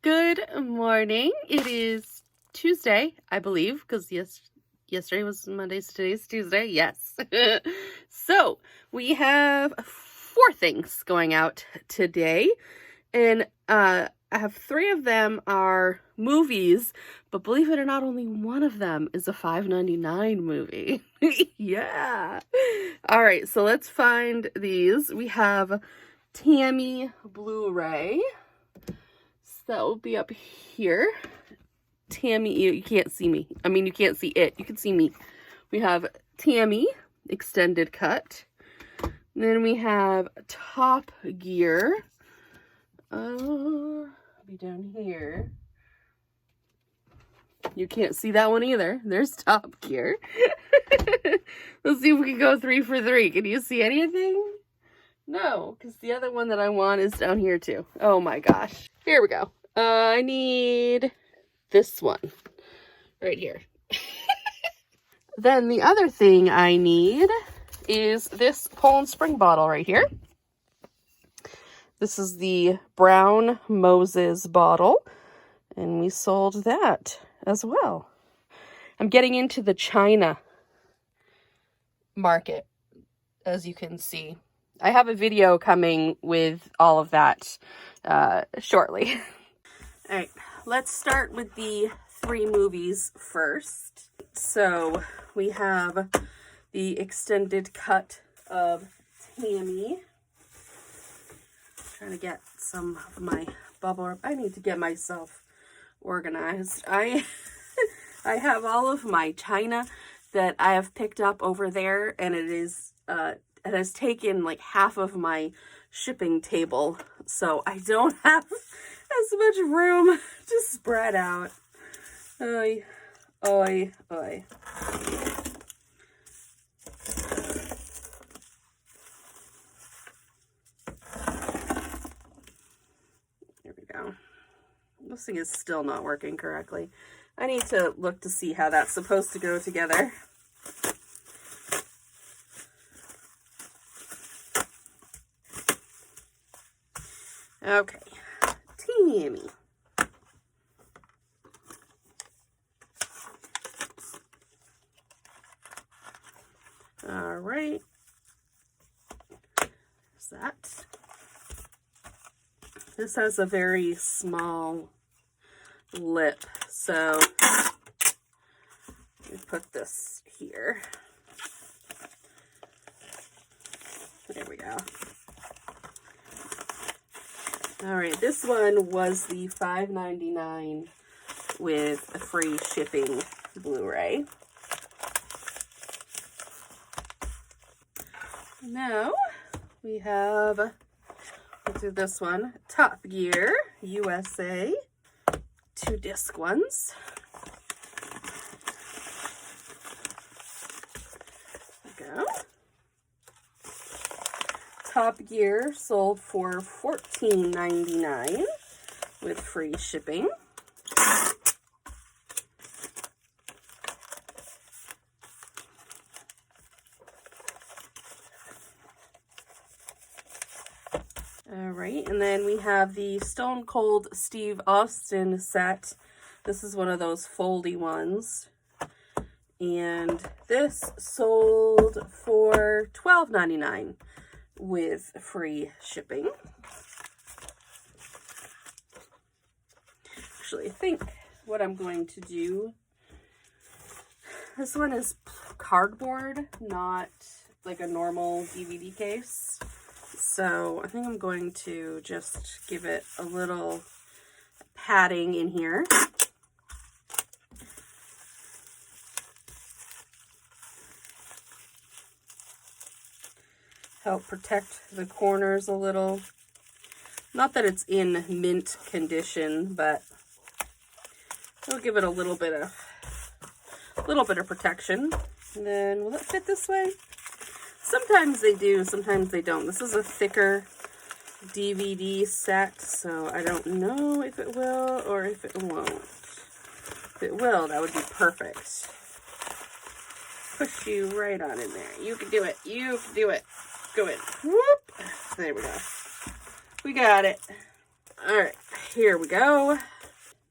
Good morning. It is Tuesday, I believe, because yesterday was Monday, so today's Tuesday. Yes. So we have 4 things going out today, and I have 3 of them are movies, but believe it or not, only one of them is a $5.99 movie. Yeah. All right, so let's find these. We have Tammy Blu-ray. That will be up here. Tammy, you can't see me. I mean, you can't see it. You can see me. We have Tammy extended cut. Then we have Top Gear. Be down here. You can't see that one either. There's Top Gear. Let's see if we can go 3 for 3. Can you see anything? No, because the other one that I want is down here too. Oh my gosh. Here we go. I need this one right here. Then the other thing I need is this Poland Spring bottle right here. This is the Brown Moses bottle, and we sold that as well. I'm getting into the China market, as you can see. I have a video coming with all of that shortly. All right, let's start with the 3 movies first. So we have the extended cut of Tammy. Trying to get some of my bubble wrap. I need to get myself organized. I have all of my china that I have picked up over there, and it has taken like half of my shipping table, so I don't have as much room to spread out. Oy, oy, oy. There we go. This thing is still not working correctly. I need to look to see how that's supposed to go together. Okay, Tammy. All right. There's that. This has a very small lip, so we put this here. There we go. All right, this one was the $5.99 with a free shipping Blu-ray. Now we have, let's do this one, Top Gear USA, 2 disc ones. There we go. Top Gear sold for $14.99 with free shipping. All right, and then we have the Stone Cold Steve Austin set. This is one of those foldy ones. And this sold for $12.99. with free shipping. Actually, I think what I'm going to do, this one is cardboard, not like a normal DVD case. So I think I'm going to just give it a little padding in here. Help protect the corners a little. Not that it's in mint condition, but it'll give it a little bit of protection. And then will it fit this way? Sometimes they do, sometimes they don't. This is a thicker DVD set, so I don't know if it will or if it won't. If it will, that would be perfect. Push you right on in there. You can do it. You can do it. Go in. Whoop. There we go. We got it. All right, here we go.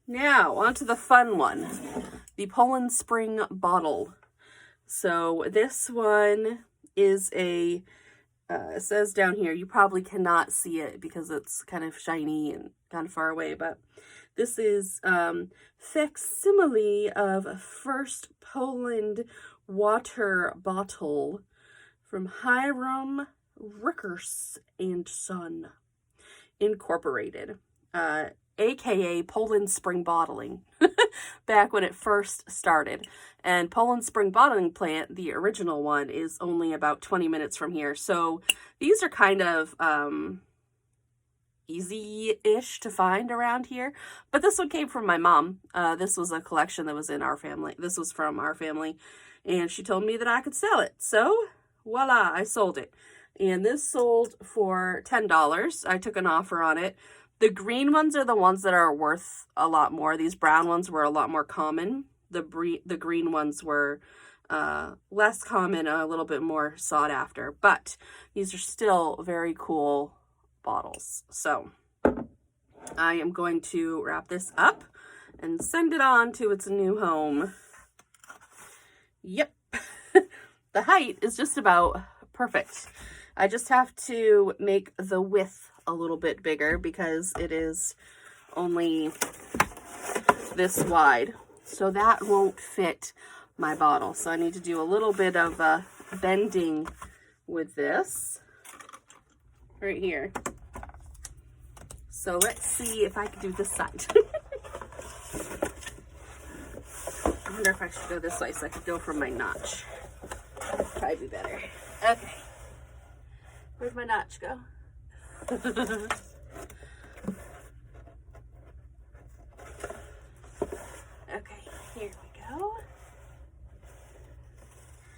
Now, on to the fun one, the Poland Spring bottle. So this one is a, it says down here, you probably cannot see it because it's kind of shiny and kind of far away, but this is facsimile of first Poland water bottle from Hiram Rickers and Son Incorporated, aka Poland Spring Bottling, back when it first started. And Poland Spring Bottling Plant, the original one, is only about 20 minutes from here. So these are kind of easy-ish to find around here. But this one came from my mom. This was a collection that was in our family. This was from our family. And she told me that I could sell it. So voila, I sold it. And this sold for $10. I took an offer on it. The green ones are the ones that are worth a lot more. These brown ones were a lot more common. The green ones were less common, a little bit more sought after. But these are still very cool bottles. So I am going to wrap this up and send it on to its new home. Yep. The height is just about perfect. I just have to make the width a little bit bigger because it is only this wide. So that won't fit my bottle. So I need to do a little bit of bending with this right here. So let's see if I can do this side. I wonder if I should go this way so I could go from my notch. That'd probably be better. Okay. Where'd my notch go? Okay, here we go.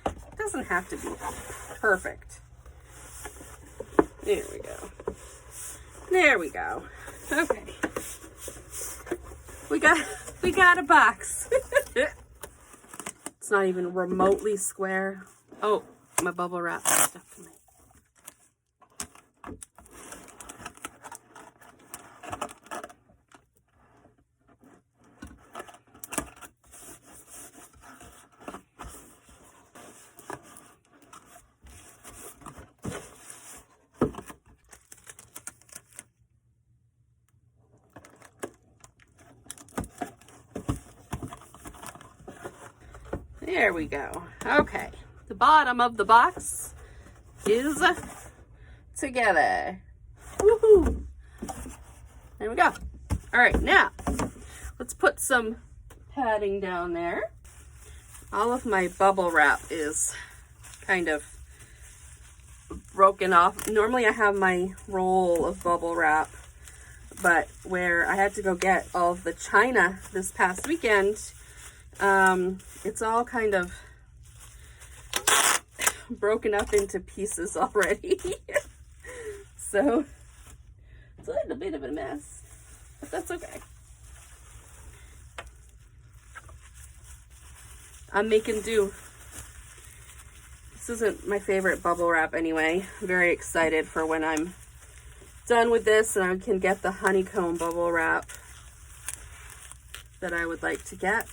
It doesn't have to be perfect. There we go. There we go. Okay. We got a box. It's not even remotely square. Oh, my bubble wrap stuck to me. There we go. Okay. The bottom of the box is together. Woohoo! There we go. All right, now let's put some padding down there. All of my bubble wrap is kind of broken off. Normally I have my roll of bubble wrap, but where I had to go get all of the china this past weekend, it's all kind of broken up into pieces already. So it's a little bit of a mess, but that's okay. I'm making do. This isn't my favorite bubble wrap anyway. I'm very excited for when I'm done with this and I can get the honeycomb bubble wrap that I would like to get.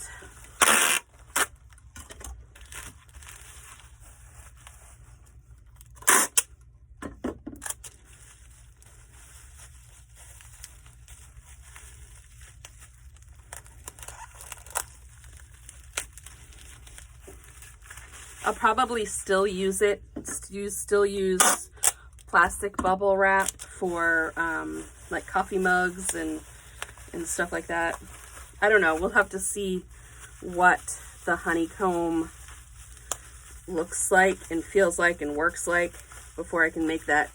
I'll probably still use it, still use plastic bubble wrap for like coffee mugs and stuff like that. I don't know, we'll have to see what the honeycomb looks like and feels like and works like before I can make that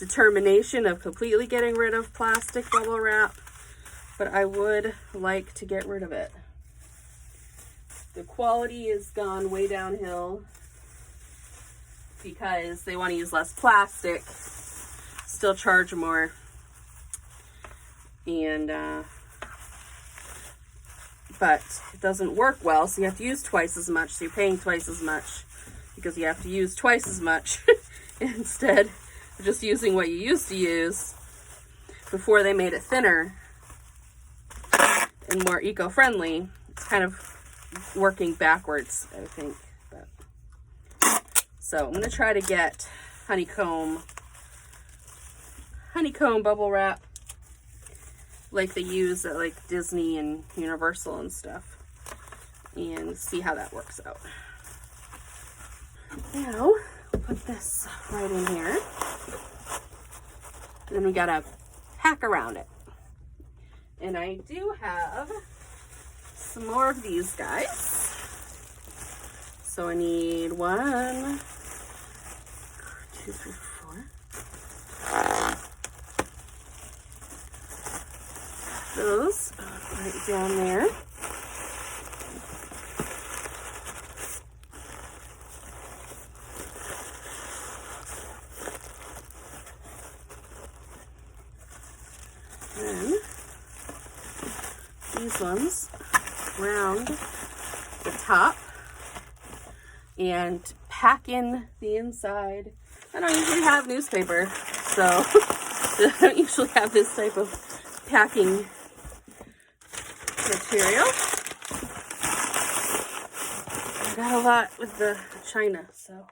determination of completely getting rid of plastic bubble wrap. But I would like to get rid of it. The quality has gone way downhill because they want to use less plastic, still charge more, and but it doesn't work well, so you have to use twice as much, so you're paying twice as much because you have to use twice as much instead of just using what you used to use before they made it thinner. and more eco-friendly, kind of working backwards, I think. But, so I'm going to try to get honeycomb bubble wrap like they use at like Disney and Universal and stuff, and see how that works out. Now, put this right in here. And then we gotta pack around it. And I do have some more of these guys. So I need 1, 2, 3, 4. Those right down there. Then these ones round the top and pack in the inside. I don't usually have newspaper, so I don't usually have this type of packing material. I got a lot with the China, so.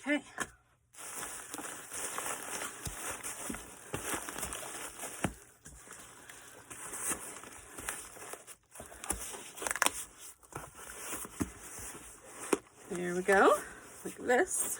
Okay. There we go, like this.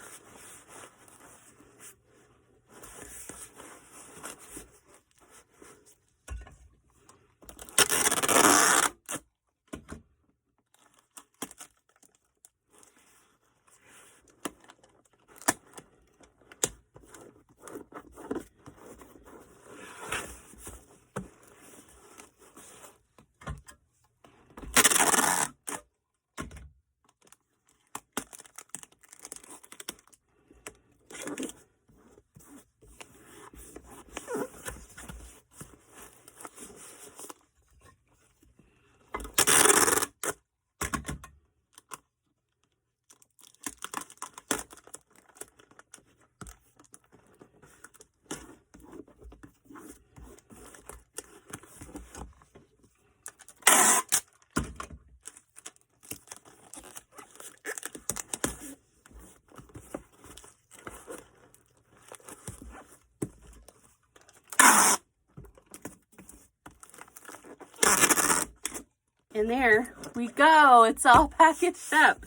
And there we go. It's all packaged up.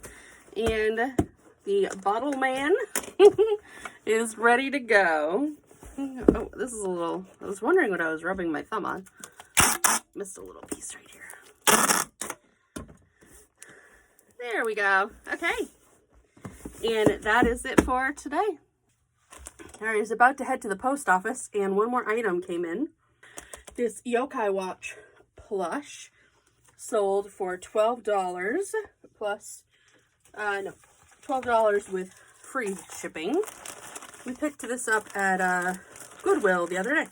And the bottle man is ready to go. Oh, this is a little, I was wondering what I was rubbing my thumb on. Missed a little piece right here. There we go. Okay. And that is it for today. I was about to head to the post office and one more item came in. This yokai watch plush. Sold for $12 plus, no, $12 with free shipping. We picked this up at Goodwill the other day.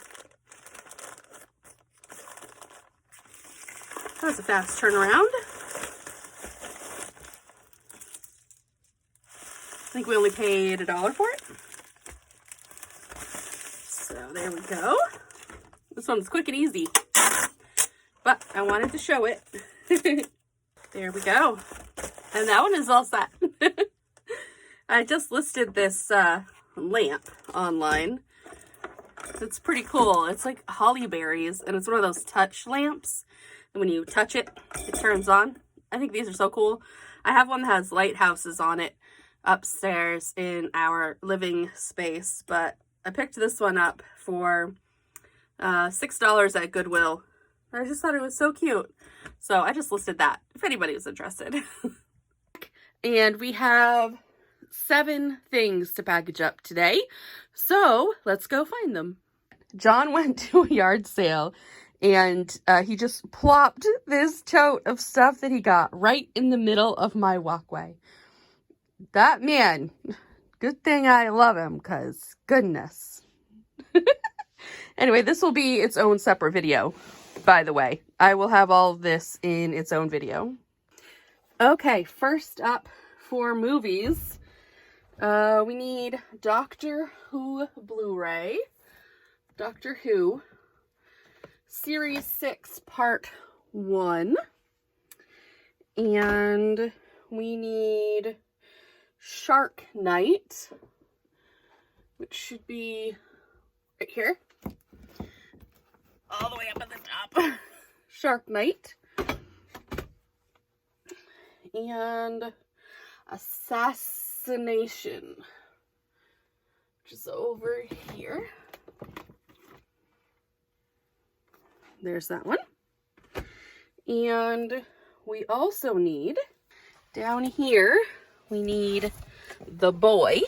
That was a fast turnaround. I think we only paid $1 for it. So there we go. This one's quick and easy. But I wanted to show it. There we go. And that one is all set. I just listed this lamp online. It's pretty cool. It's like holly berries, and it's one of those touch lamps. And when you touch it, it turns on. I think these are so cool. I have one that has lighthouses on it upstairs in our living space, but I picked this one up for $6 at Goodwill. I just thought it was so cute. So I just listed that if anybody was interested. And we have 7 things to package up today. So let's go find them. John went to a yard sale and he just plopped this tote of stuff that he got right in the middle of my walkway. That man, good thing I love him, because goodness. Anyway, this will be its own separate video, by the way. I will have all of this in its own video. Okay, first up for movies, we need Doctor Who Blu-ray. Doctor Who, Series 6, Part 1. And we need Shark Night, which should be right here. All the way up at the top. Shark Night. And Assassination, which is over here. There's that one. And we also need, down here, we need The Boy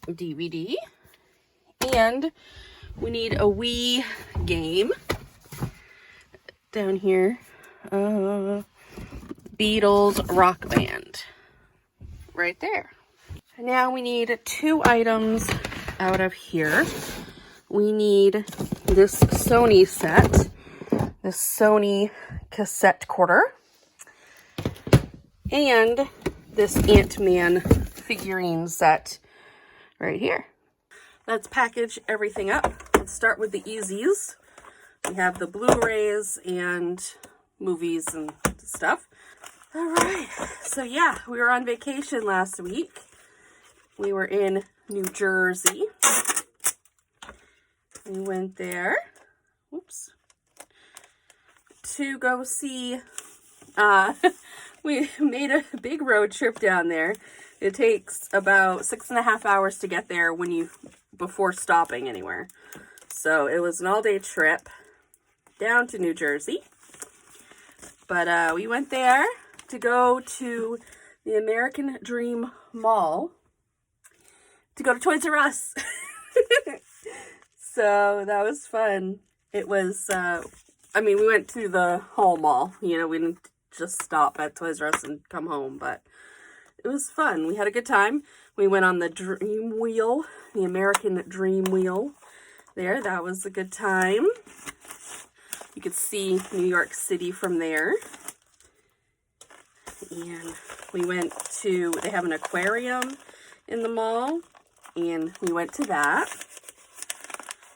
DVD. And we need a Wii game. Down here, Beatles Rock Band. Right there. Now we need 2 items out of here. We need this Sony set, this Sony cassette recorder, and this Ant-Man figurine set right here. Let's package everything up. Let's start with the easies. We have the Blu-rays and movies and stuff. All right, so yeah, we were on vacation last week. We were in New Jersey. We went there, to go see, we made a big road trip down there. It takes about 6.5 hours to get there before stopping anywhere. So it was an all-day trip down to New Jersey. But we went there to go to the American Dream Mall to go to Toys R Us. So that was fun. It was, we went to the whole mall. You know, we didn't just stop at Toys R Us and come home, but it was fun. We had a good time. We went on the Dream Wheel, the American Dream Wheel there. That was a good time. You could see New York City from there. And we went to, they have an aquarium in the mall, and we went to that.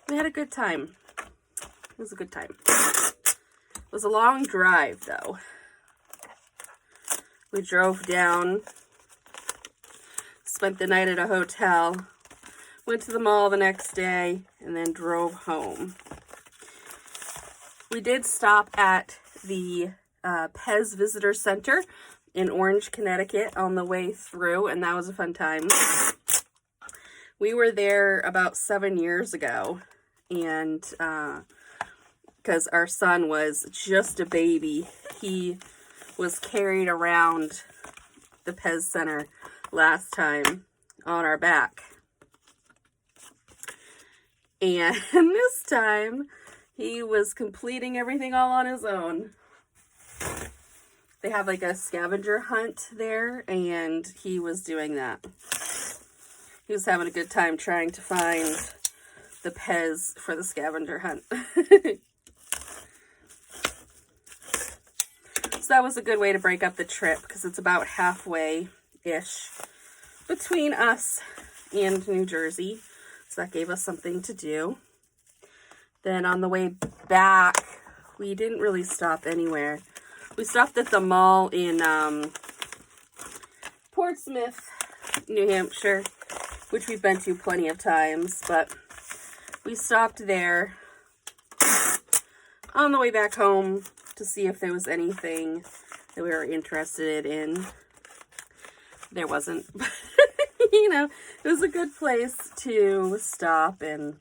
We had a good time. It was a good time. It was a long drive, though. We drove down, spent the night at a hotel, went to the mall the next day, and then drove home. We did stop at the Pez Visitor Center in Orange, Connecticut on the way through, and that was a fun time. We were there about 7 years ago, and because our son was just a baby, he was carried around the Pez Center last time on our back. And this time, he was completing everything all on his own. They have like a scavenger hunt there, and he was doing that. He was having a good time trying to find the Pez for the scavenger hunt. So that was a good way to break up the trip, because it's about halfway-ish between us and New Jersey. So that gave us something to do. Then on the way back, we didn't really stop anywhere. We stopped at the mall in Portsmouth, New Hampshire. which we've been to plenty of times, but we stopped there on the way back home to see if there was anything that we were interested in. There wasn't. You know, it was a good place to stop and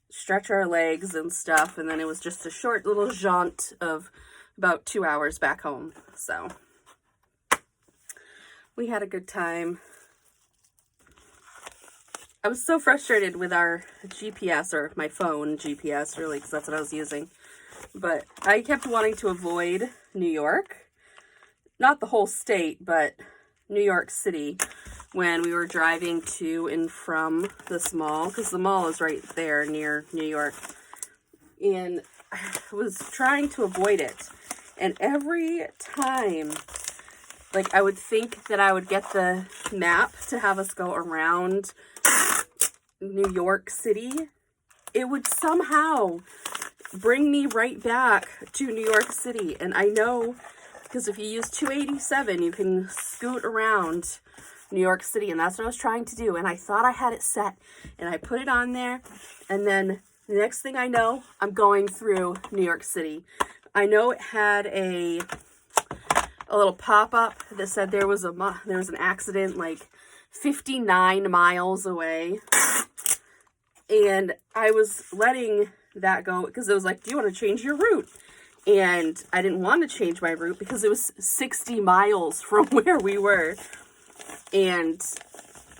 stretch our legs and stuff, and then it was just a short little jaunt of about 2 hours back home. So we had a good time. I was so frustrated with our GPS, or my phone GPS, really, because that's what I was using. But I kept wanting to avoid New York. Not the whole state, but New York City, when we were driving to and from this mall, because the mall is right there near New York. And I was trying to avoid it. And every time, like, I would think that I would get the map to have us go around New York City, it would somehow bring me right back to New York City. And I know, because if you use 287, you can scoot around New York City, and that's what I was trying to do. And I thought I had it set, and I put it on there, and then the next thing I know, I'm going through New York City. I know it had a little pop-up that said there was an accident like 59 miles away, and I was letting that go because it was like, do you want to change your route? And I didn't want to change my route because it was 60 miles from where we were. And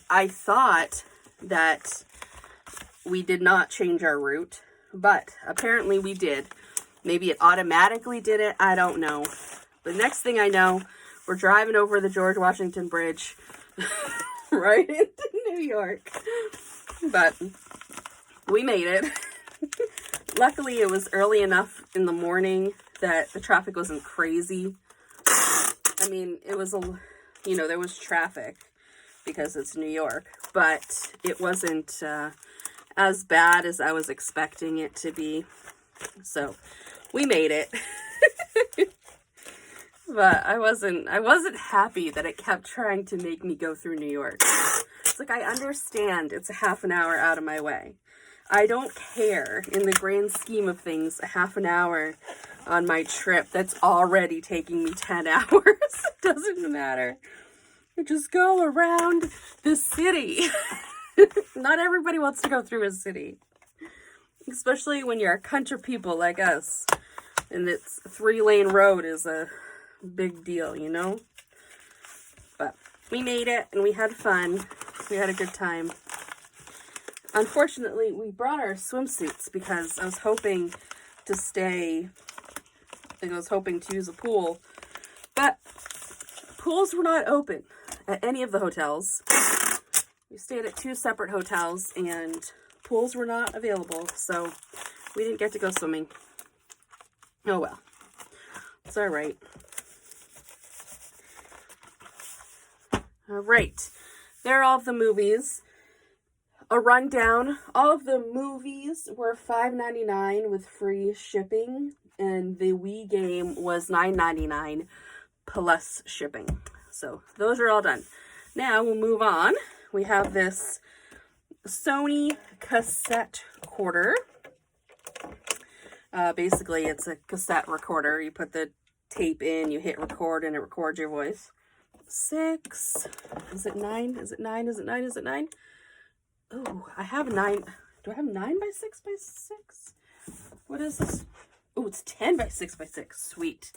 I thought that we did not change our route, but apparently we did. Maybe it automatically did it. I don't know. But next thing I know, we're driving over the George Washington Bridge right into New York. But we made it. Luckily, it was early enough in the morning that the traffic wasn't crazy. I mean, it was there was traffic because it's New York, but it wasn't as bad as I was expecting it to be. So we made it. But I wasn't happy that it kept trying to make me go through New York. It's like, I understand it's a half an hour out of my way. I don't care in the grand scheme of things, a half an hour on my trip that's already taking me 10 hours. It doesn't matter. Just go around the city. Not everybody wants to go through a city. Especially when you're a country people like us. And it's a 3-lane road is a big deal, you know? But we made it and we had fun. We had a good time. Unfortunately, we brought our swimsuits because I was hoping to stay. I was hoping to use a pool. But pools were not open at any of the hotels. We stayed at 2 separate hotels and pools were not available. So we didn't get to go swimming. Oh well. It's all right. All right. There are all of the movies. A rundown. All of the movies were $5.99 with free shipping, and the Wii game was $9.99 plus shipping. So those are all done. Now we'll move on. We have this Sony cassette recorder. Basically, it's a cassette recorder. You put the tape in, you hit record, and it records your voice. 6. Is it 9? Is it 9? Is it 9? Is it 9? Oh, I have 9. Do I have 9 by 6 by 6? What is this? Oh, it's 10 by 6 by 6. Sweet.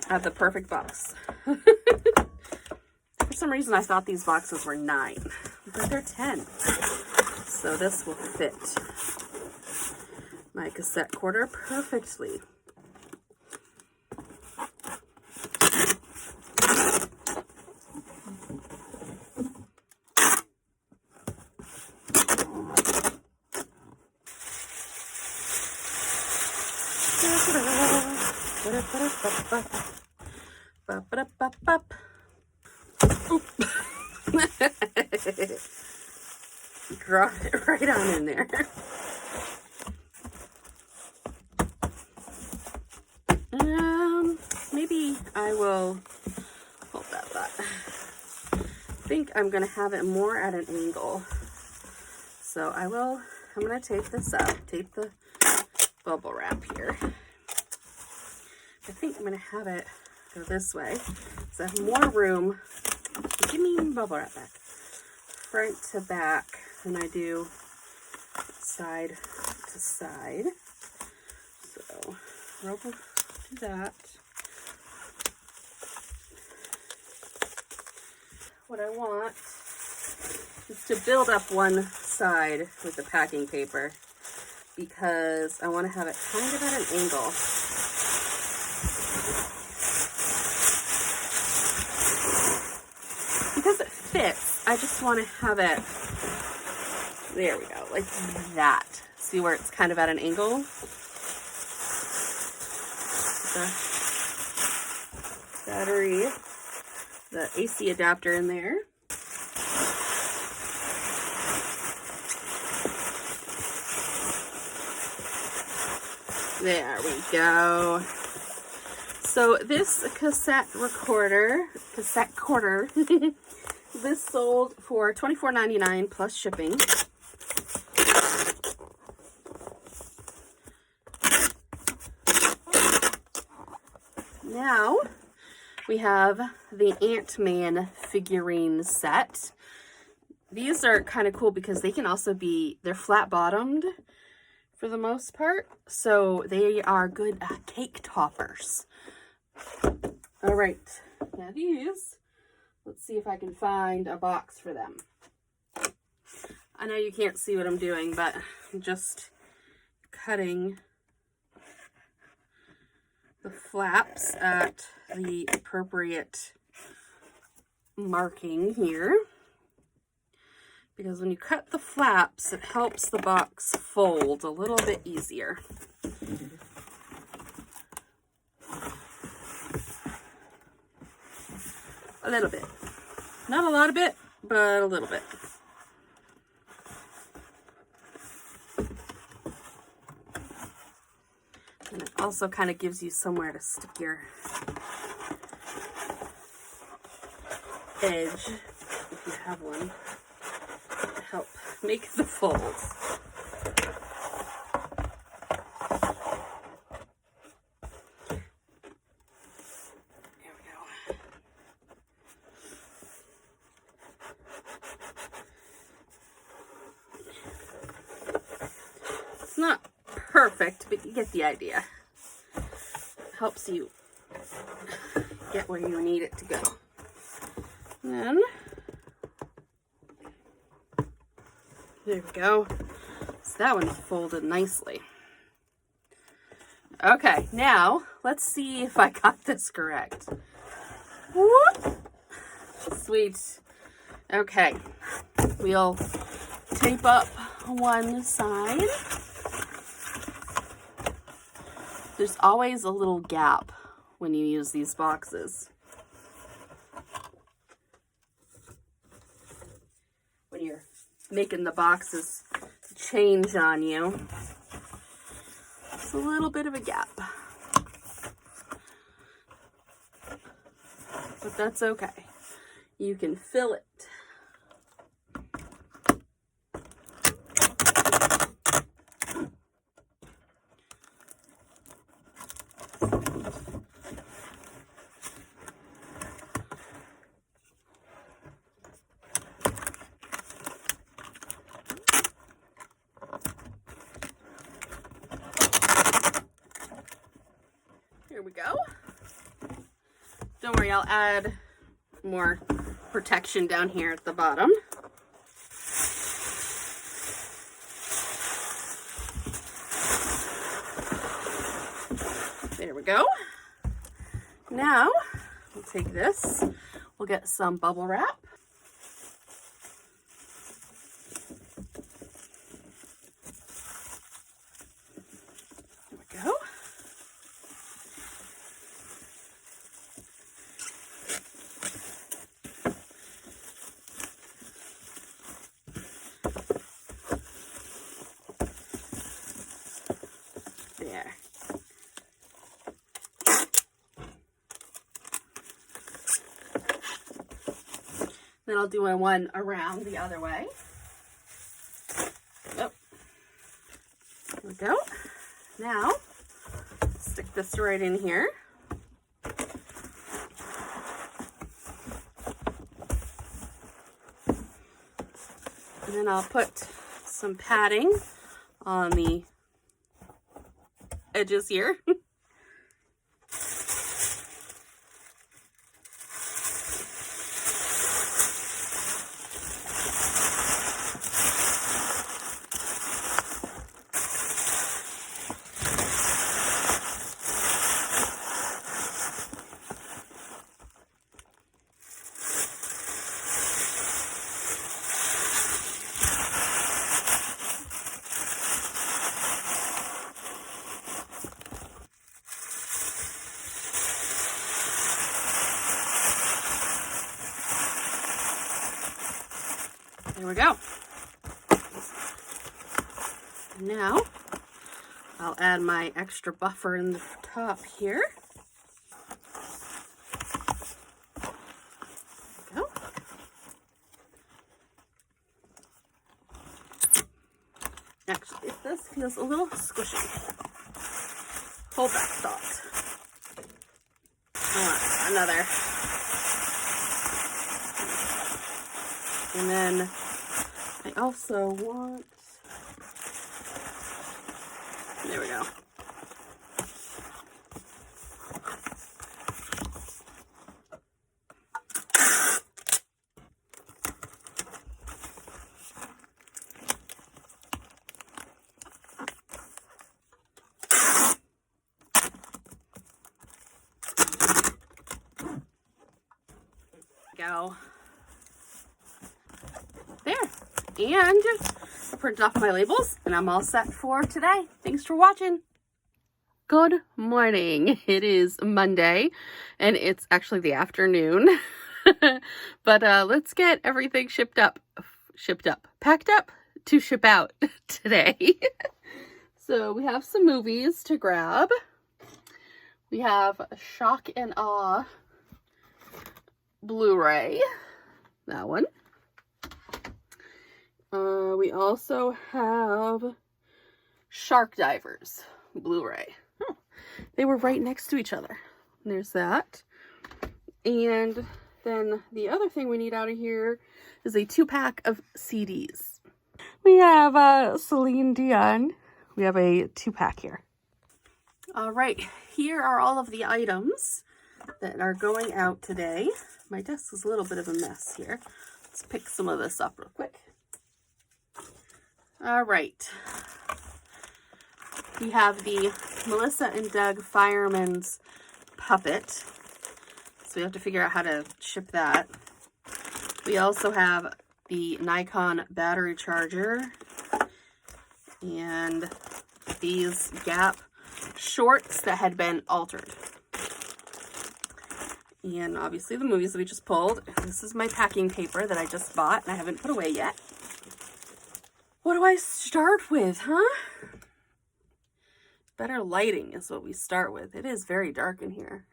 I have the perfect box. For some reason, I thought these boxes were 9, but they're 10. So this will fit my cassette recorder perfectly. Drop it right on in there. Maybe I will hold that thought. think I'm going to have it more at an angle. So I'm going to tape this up, tape the bubble wrap here. I think I'm going to have it go this way, so I have more room. Give me bubble wrap back. Front to back than I do side to side. So do that. What I want is to build up one side with the packing paper because I want to have it kind of at an angle. Because it fits, I just want to have it, there we go, like that. See where it's kind of at an angle? The battery, the AC adapter in there. There we go. So this cassette recorder, this sold for $24.99 plus shipping. Now we have the Ant-Man figurine set. These are kind of cool because they can also they're flat bottomed for the most part, so they are good cake toppers. All right, now these, let's see if I can find a box for them. I know you can't see what I'm doing, but I'm just cutting the flaps at the appropriate marking here. Because when you cut the flaps, it helps the box fold a little bit easier. A little bit. Not a lot of it, but a little bit. And it also kind of gives you somewhere to stick your edge, if you have one, to help make the folds. Not perfect, but you get the idea. It helps you get where you need it to go. And then, there we go. So that one's folded nicely. Okay, now let's see if I got this correct. Whoop. Sweet. Okay, we'll tape up one side. There's always a little gap when you use these boxes. When you're making the boxes change on you, it's a little bit of a gap. But that's okay. You can fill it. Here we go. Don't worry, I'll add more protection down here at the bottom. There we go. Now, we'll take this, we'll get some bubble wrap. There we go. There. Then I'll do one around the other way. Yep. There we go. Now, stick this right in here. And then I'll put some padding on the edges here. There we go. Now, I'll add my extra buffer in the top here. There we go. Actually, this feels a little squishy. Hold that thought. Another. And then I also want, there we go. Go. There. And I printed off my labels and I'm all set for today. Thanks for watching. Good morning. It is Monday and it's actually the afternoon. But let's get everything packed up to ship out today. So we have some movies to grab. We have Shock and Awe Blu-ray, that one. We also have Shark Divers Blu-ray. Oh, they were right next to each other. There's that. And then the other thing we need out of here is a 2-pack of CDs. We have Celine Dion. We have a 2-pack here. All right, here are all of the items that are going out today. My desk is a little bit of a mess here. Let's pick some of this up real quick. All right. We have the Melissa and Doug Fireman's puppet. So we have to figure out how to ship that. We also have the Nikon battery charger. And these Gap shorts that had been altered. And obviously the movies that we just pulled. This is my packing paper that I just bought and I haven't put away yet. What do I start with, huh? Better lighting is what we start with. It is very dark in here.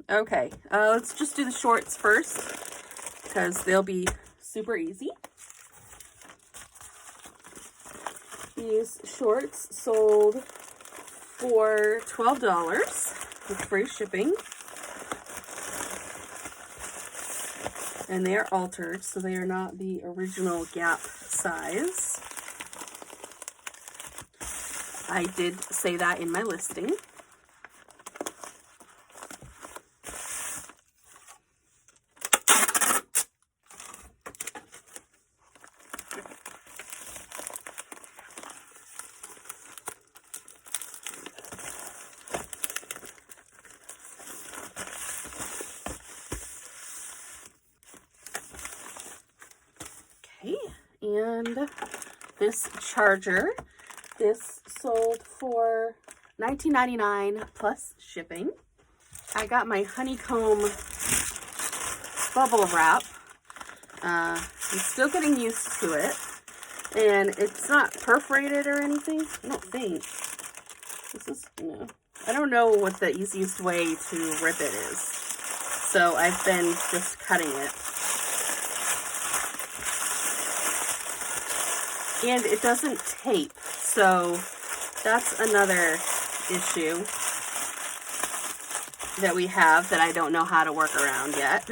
Okay, let's just do the shorts first because they'll be super easy. These shorts sold for $12 with free shipping. And they are altered, so they are not the original Gap size. I did say that in my listing. And this charger, this sold for $19.99 plus shipping. I got my honeycomb bubble wrap. I'm still getting used to it. And it's not perforated or anything. I don't think. This is, I don't know what the easiest way to rip it is. so I've been just cutting it. And it doesn't tape, so that's another issue that we have that I don't know how to work around yet.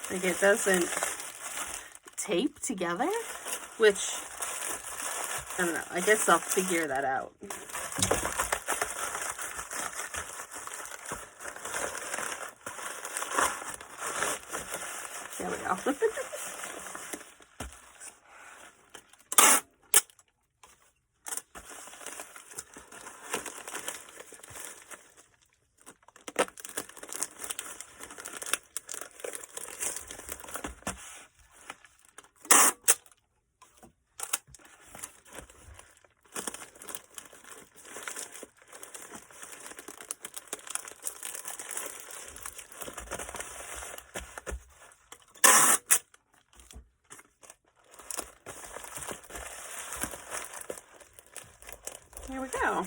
Like, it doesn't tape together, which, I don't know, I guess I'll figure that out. There we go. Here we go.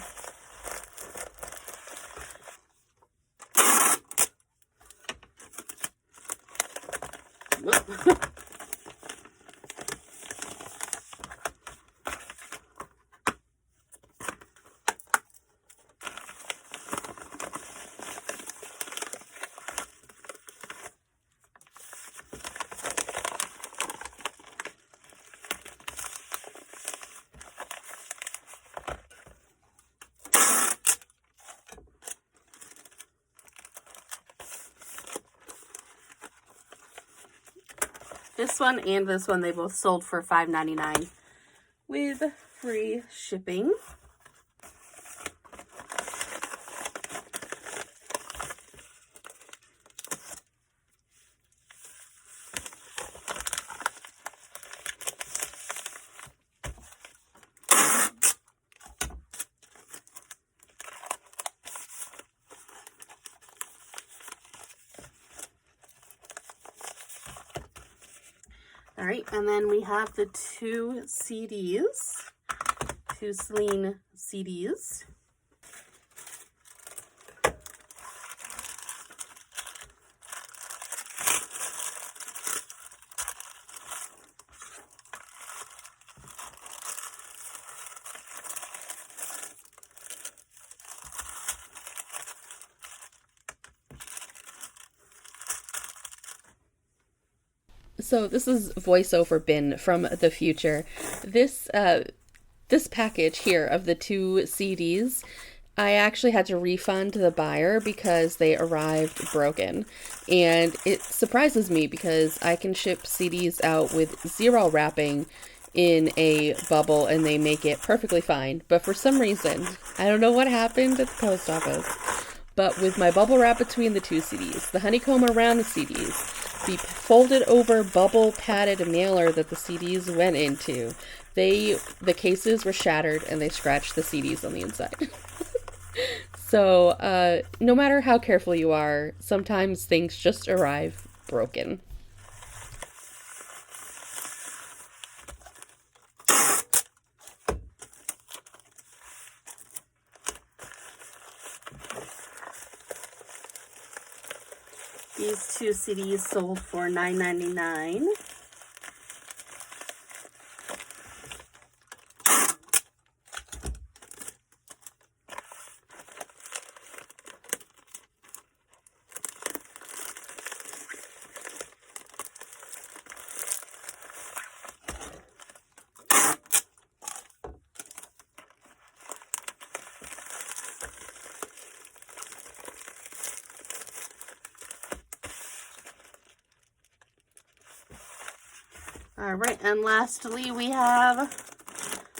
Whoop. This one and this one, they both sold for $5.99 with free shipping. All right, and then we have the two CDs, two Celine CDs. So this is voiceover bin from the future. This package here of the two CDs, I actually had to refund the buyer because they arrived broken. And it surprises me because I can ship CDs out with zero wrapping in a bubble and they make it perfectly fine. But for some reason, I don't know what happened at the post office, but with my bubble wrap between the two CDs, the honeycomb around the CDs, the folded over bubble padded mailer that the CDs went into, the cases were shattered and they scratched the CDs on the inside. So no matter how careful you are, sometimes things just arrive broken. These two CDs sold for $9.99. All right, and lastly, we have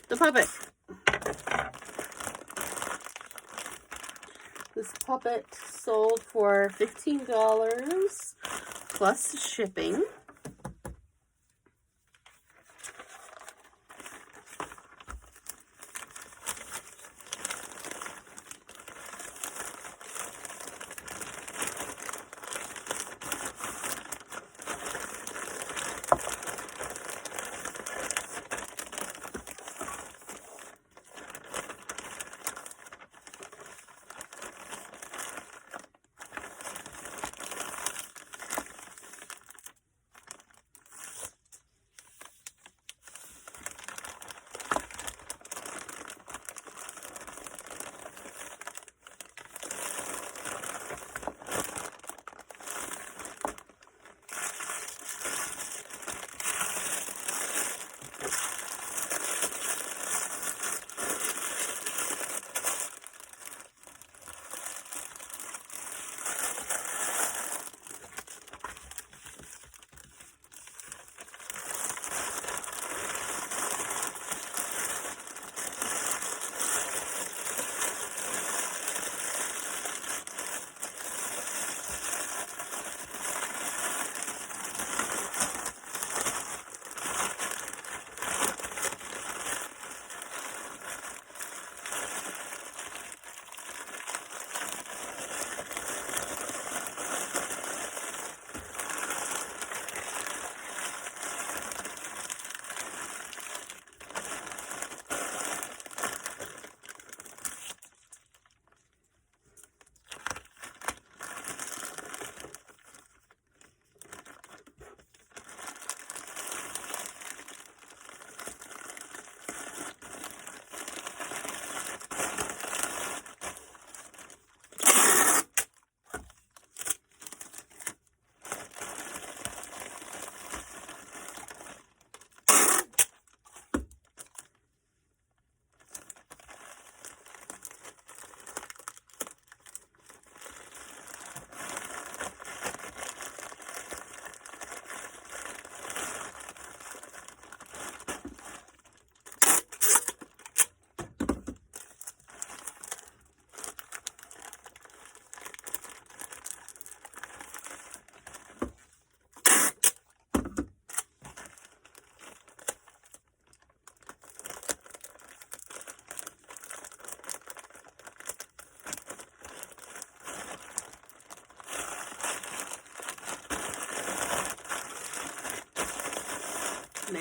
the puppet. This puppet sold for $15 plus shipping.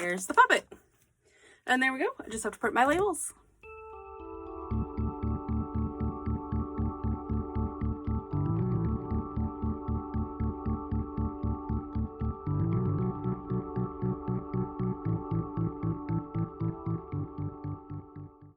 there's the puppet. And there we go. I just have to print my labels.